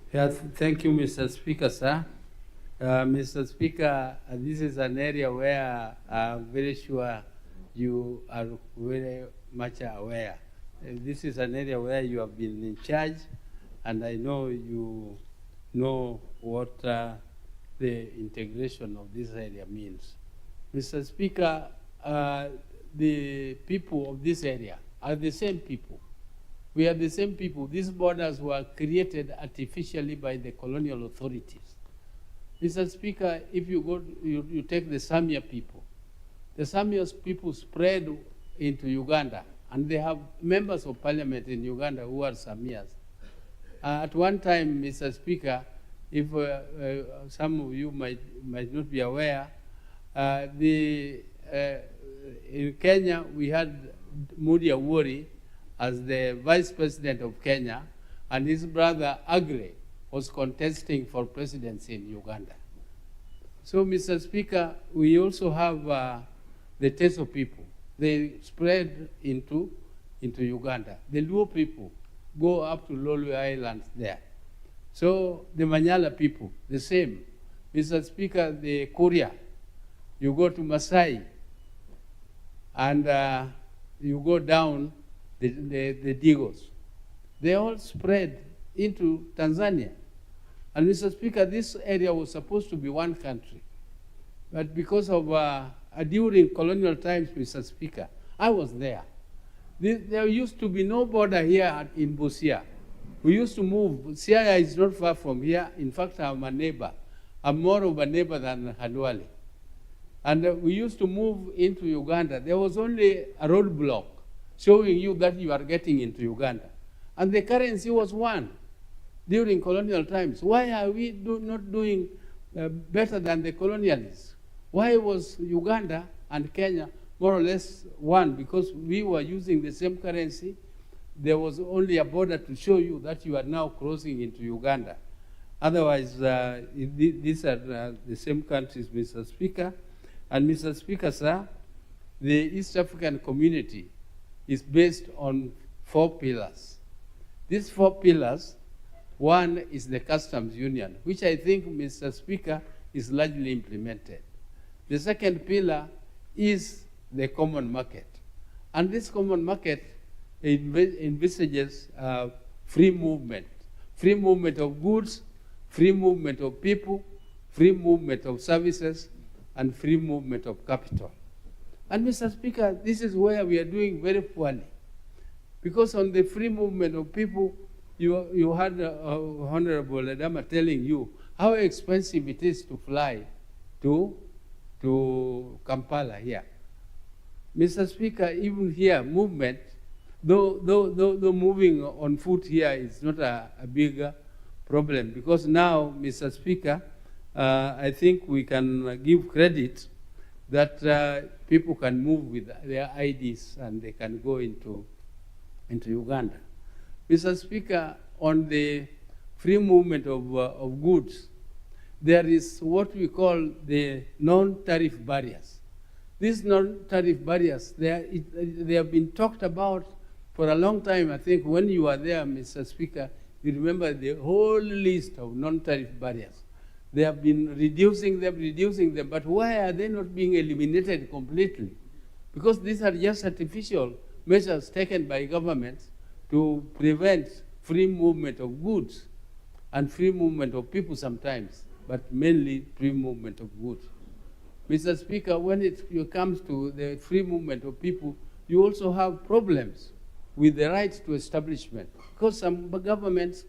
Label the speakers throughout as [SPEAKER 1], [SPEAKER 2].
[SPEAKER 1] Thank you, Mr. Speaker, sir. Mr. Speaker, this is an area where I'm very sure you are very much aware. This is an area where you have been in charge, and I know you know what the integration of this area means. Mr. Speaker, the people of this area are the same people. We are the same people. These borders were created artificially by the colonial authorities. Mr. Speaker, if you go, you take the Samia people. The Samia people spread into Uganda, and they have members of parliament in Uganda who are Samias. At one time, Mr. Speaker, if some of you might not be aware, in Kenya, we had Moody Awori as the Vice President of Kenya, and his brother Agre was contesting for presidency in Uganda. So, Mr. Speaker, we also have the Teso people. They spread into Uganda. The Luo people go up to Lolwe Islands there. So the Manyala people, the same. Mr. Speaker, the Kuria, you go to Masai, and you go down the Digos. They all spread into Tanzania. And Mr. Speaker, this area was supposed to be one country. But because of during colonial times, Mr. Speaker, I was there. There used to be no border here in Busia. We used to move. Siaya is not far from here. In fact, I'm a neighbor. I'm more of a neighbor than Halwali. And we used to move into Uganda. There was only a roadblock showing you that you are getting into Uganda. And the currency was one during colonial times. Why are we not doing better than the colonialists? Why was Uganda and Kenya more or less one? Because we were using the same currency. There was only a border to show you that you are now crossing into Uganda. Otherwise, these are the same countries, Mr. Speaker. And Mr. Speaker, sir, the East African community is based on 4 pillars. These 4 pillars, one is the customs union, which I think, Mr. Speaker, is largely implemented. The second pillar is the common market. And this common market envisages free movement of goods, free movement of people, free movement of services, and free movement of capital. And Mr. Speaker, this is where we are doing very poorly. Because on the free movement of people, you had Honorable Adama telling you how expensive it is to fly to Kampala here. Mr. Speaker, even here, movement, though moving on foot here is not a big problem, because now, Mr. Speaker, I think we can give credit that people can move with their IDs and they can go into Uganda. Mr. Speaker, on the free movement of goods, there is what we call the non-tariff barriers. These non-tariff barriers, they have been talked about for a long time. I think when you were there, Mr. Speaker, you remember the whole list of non-tariff barriers. They have been reducing them, but why are they not being eliminated completely? Because these are just artificial measures taken by governments to prevent free movement of goods and free movement of people sometimes, but mainly free movement of goods. Mr. Speaker, when it comes to the free movement of people, you also have problems with the right to establishment, because some governments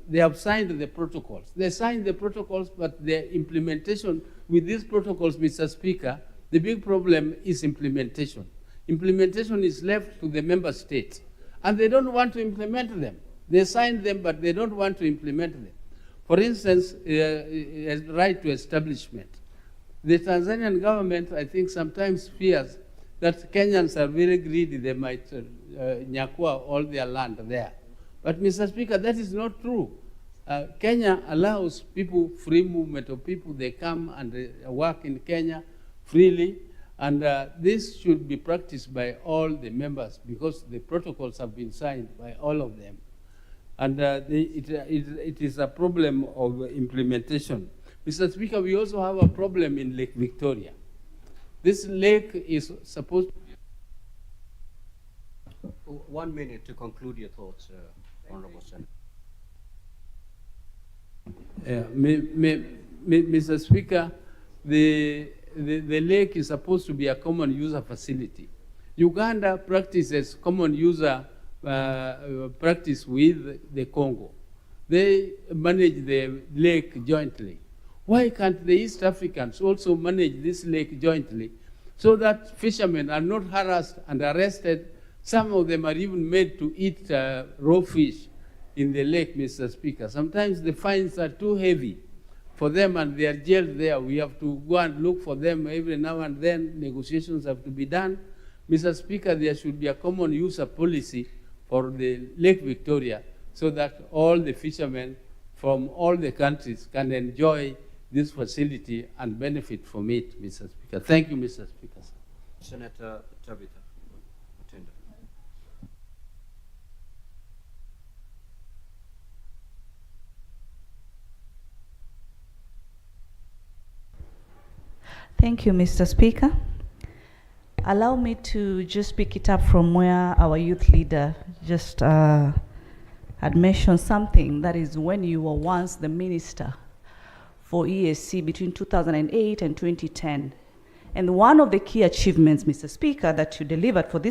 [SPEAKER 1] they have signed the protocols. They signed the protocols, but their implementation with these protocols, Mr. Speaker, the big problem is implementation. Implementation is left to the member states, and they don't want to implement them. They signed them, but they don't want to implement them. For instance, right to establishment. The Tanzanian government, I think, sometimes fears that Kenyans are very greedy. They might nyakua all their land there. But, Mr. Speaker, that is not true. Kenya allows people free movement of people. They come and work in Kenya freely. And this should be practiced by all the members because the protocols have been signed by all of them. And it is a problem of implementation. Mr. Speaker, we also have a problem in Lake Victoria. This lake is supposed to be...
[SPEAKER 2] 1 minute to conclude your thoughts, Honorable Senator.
[SPEAKER 1] Mr. Speaker, the lake is supposed to be a common user facility. Uganda practices common user practice with the Congo. They manage the lake jointly. Why can't the East Africans also manage this lake jointly so that fishermen are not harassed and arrested? Some of them are even made to eat raw fish in the lake, Mr. Speaker. Sometimes the fines are too heavy for them and they are jailed there. We have to go and look for them every now and then. Negotiations have to be done. Mr. Speaker, there should be a common user policy for the Lake Victoria so that all the fishermen from all the countries can enjoy this facility and benefit from it, Mr. Speaker. Thank you, Mr. Speaker.
[SPEAKER 2] Senator Tabitha. Attendant.
[SPEAKER 3] Thank you, Mr. Speaker. Allow me to just pick it up from where our youth leader just had mentioned something. That is, when you were once the minister for EAC between 2008 and 2010. And one of the key achievements, Mr. Speaker, that you delivered for this